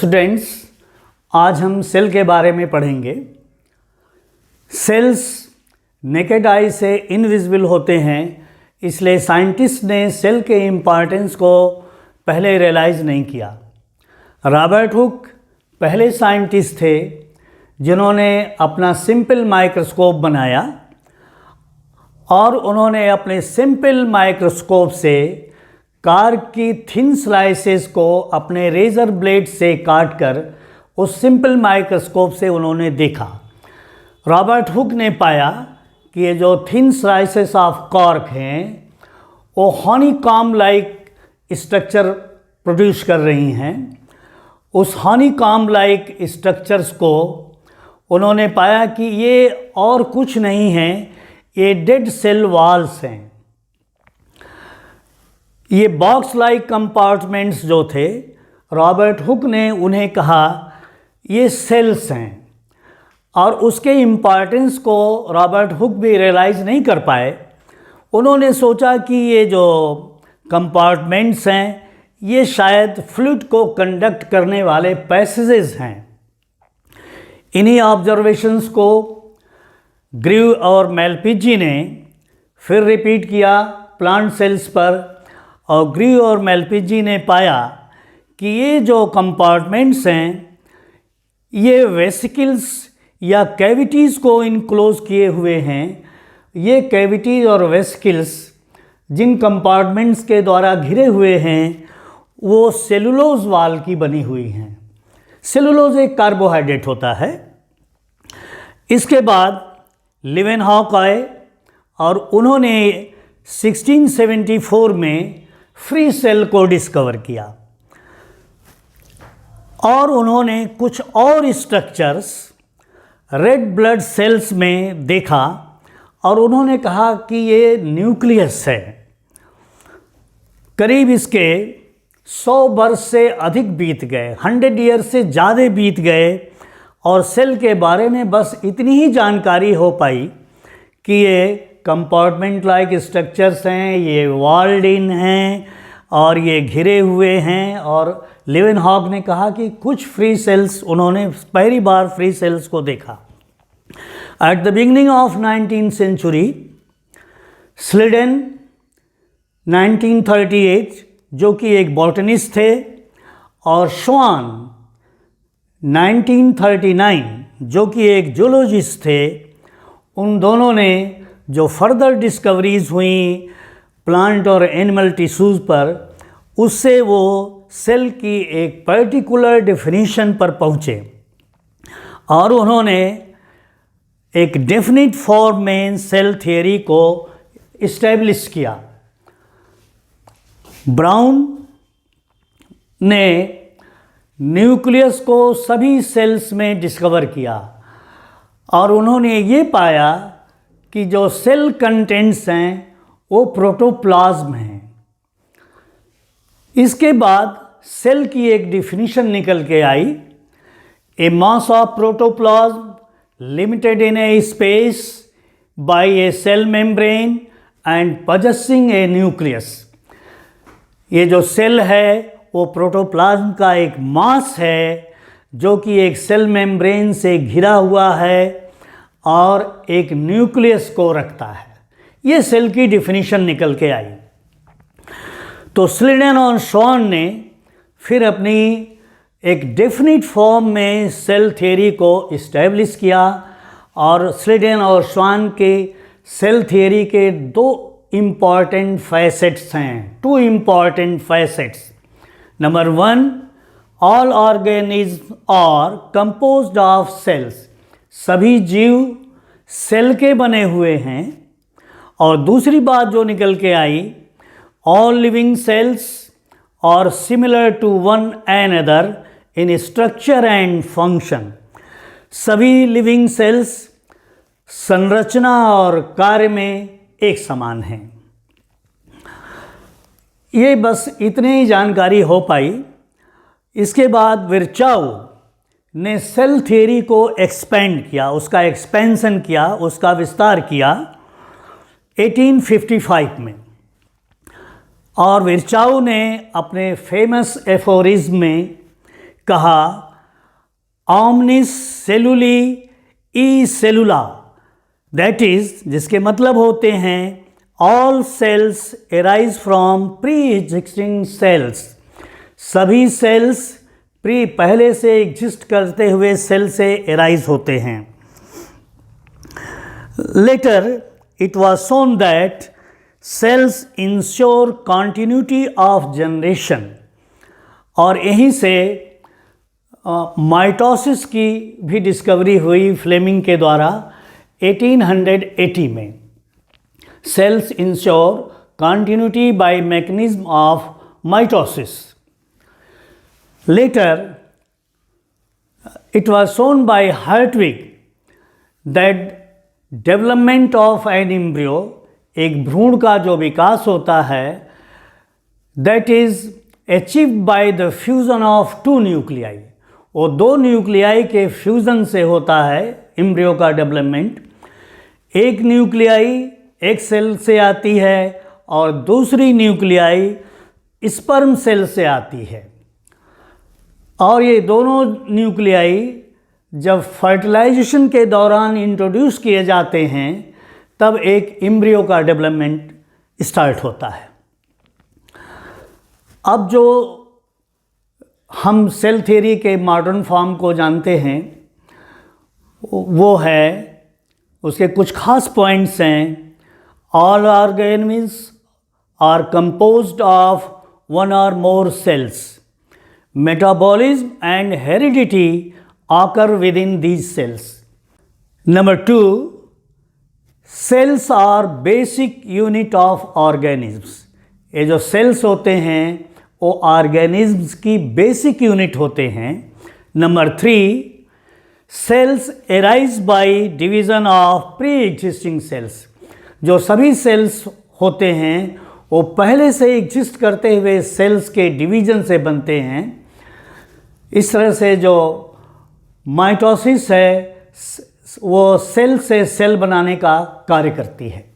Students, आज हम cell के बारे में पढ़ेंगे। सेल्स नेकेड आई से इनविजिबल होते हैं, इसलिए साइंटिस्ट ने सेल के इम्पॉर्टेंस को पहले रियलाइज़ नहीं किया। रॉबर्ट हुक पहले साइंटिस्ट थे जिन्होंने अपना सिंपल माइक्रोस्कोप बनाया और उन्होंने अपने सिंपल माइक्रोस्कोप से कार की थिन स्लाइसेस को अपने रेज़र ब्लेड से काटकर उस सिंपल माइक्रोस्कोप से उन्होंने देखा। रॉबर्ट हुक ने पाया कि ये जो थिन स्लाइसेस ऑफ कॉर्क हैं वो हनीकॉम्ब लाइक स्ट्रक्चर प्रोड्यूस कर रही हैं। उस हनीकॉम्ब लाइक स्ट्रक्चर्स को उन्होंने पाया कि ये और कुछ नहीं है, ये डेड सेल वॉल्स हैं। ये बॉक्स लाइक कंपार्टमेंट्स जो थे, रॉबर्ट हुक ने उन्हें कहा ये सेल्स हैं, और उसके इम्पॉर्टेंस को रॉबर्ट हुक भी रियलाइज़ नहीं कर पाए। उन्होंने सोचा कि ये जो कंपार्टमेंट्स हैं ये शायद फ्लूइड को कंडक्ट करने वाले पैसेजेस हैं। इन्हीं ऑब्जर्वेशंस को ग्रीव और मेलपिजी ने फिर रिपीट किया प्लांट सेल्स पर, और ग्रीव और मेलपिजी ने पाया कि ये जो कंपार्टमेंट्स हैं ये वेसिकल्स या कैविटीज़ को इनक्लोज किए हुए हैं। ये कैविटीज़ और वेसिकल्स जिन कंपार्टमेंट्स के द्वारा घिरे हुए हैं वो सेलुलोज वाल की बनी हुई हैं। सेलुलोज एक कार्बोहाइड्रेट होता है। इसके बाद लीवेनहॉक आए और उन्होंने 1674 में फ्री सेल को डिस्कवर किया, और उन्होंने कुछ और स्ट्रक्चर्स रेड ब्लड सेल्स में देखा और उन्होंने कहा कि ये न्यूक्लियस है। करीब इसके 100 वर्ष से अधिक बीत गए, 100 ईयर से ज़्यादा बीत गए, और सेल के बारे में बस इतनी ही जानकारी हो पाई कि ये कंपार्टमेंट लाइक स्ट्रक्चर्स हैं, ये वॉल्ड इन हैं और ये घिरे हुए हैं। और लीवेनहॉक ने कहा कि कुछ फ्री सेल्स, उन्होंने पहली बार फ्री सेल्स को देखा। At the beginning of 19th century, Schleiden 1938 जो कि एक बॉटनिस्ट थे, और श्वान 1939 जो कि एक जूलॉजिस्ट थे, उन दोनों ने जो फर्दर डिस्कवरीज हुई प्लांट और एनिमल टिश्यूज़ पर, उससे वो सेल की एक पर्टिकुलर डेफिनेशन पर पहुँचे और उन्होंने एक डेफिनिट फॉर्म में सेल थियरी को इस्टेब्लिश किया। ब्राउन ने न्यूक्लियस को सभी सेल्स में डिस्कवर किया और उन्होंने ये पाया कि जो सेल कंटेंट्स हैं वो प्रोटोप्लाज्म हैं। इसके बाद सेल की एक डिफिनीशन निकल के आई, a mass of protoplasm limited in a space by a cell membrane and possessing a nucleus. ये जो सेल है वो प्रोटोप्लाज्म का एक मास है जो कि एक सेल मेम्ब्रेन से घिरा हुआ है और एक न्यूक्लियस को रखता है। ये सेल की डिफिनीशन निकल के आई। तो स्लीडन और श्वान ने फिर अपनी एक डेफिनिट फॉर्म में सेल थियरी को इस्टेब्लिश किया, और स्लीडन और श्वान के सेल थियरी के दो इम्पॉर्टेंट फैसेट्स हैं, 2 important facets. Number 1, all organism are composed of cells, सभी जीव सेल के बने हुए हैं। और दूसरी बात जो निकल के आई, all living cells are similar to one another in structure and function, सभी लिविंग सेल्स संरचना और कार्य में एक समान हैं। ये बस इतनी ही जानकारी हो पाई। इसके बाद विर्चाउ ने सेल थियरी को एक्सपेंड किया, उसका एक्सपेंशन किया, उसका विस्तार किया 1855 में। और विर्चाउ ने अपने फेमस एफोरिज्म में कहा omnis celluli e cellula, that is जिसके मतलब होते हैं all cells arise from pre existing cells, सभी सेल्स पहले से एग्जिस्ट करते हुए सेल से एराइज होते हैं। Later it was shown that cells ensure continuity of generation, और यहीं से माइटोसिस की भी डिस्कवरी हुई फ्लेमिंग के द्वारा 1880 में। Cells ensure continuity by mechanism of mitosis. Later it was shown by Hartwig that development of an embryo, एक भ्रूण का जो विकास होता है, that is achieved by the fusion of two nuclei, वो दो न्यूक्लियाई के फ्यूज़न से होता है एम्ब्रियो का डेवलपमेंट। एक न्यूक्लियाई एक सेल से आती है और दूसरी न्यूक्लियाई स्पर्म सेल से आती है, और ये दोनों न्यूक्लियाई जब फर्टिलाइजेशन के दौरान इंट्रोड्यूस किए जाते हैं तब एक एम्ब्रियो का डेवलपमेंट स्टार्ट होता है। अब जो हम सेल थ्योरी के मॉडर्न फॉर्म को जानते हैं वो है, उसके कुछ खास पॉइंट्स हैं। All organisms are composed of one or more cells, metabolism and heredity occur within these cells. Number 2, cells are basic unit of organisms. ये जो cells होते हैं वो organisms की basic unit होते हैं। Number 3, cells arise by division of pre-existing cells. जो सभी cells होते हैं वो पहले से एग्जिस्ट करते हुए सेल्स के डिवीजन से बनते हैं। इस तरह से जो माइटोसिस है वो सेल से सेल बनाने का कार्य करती है।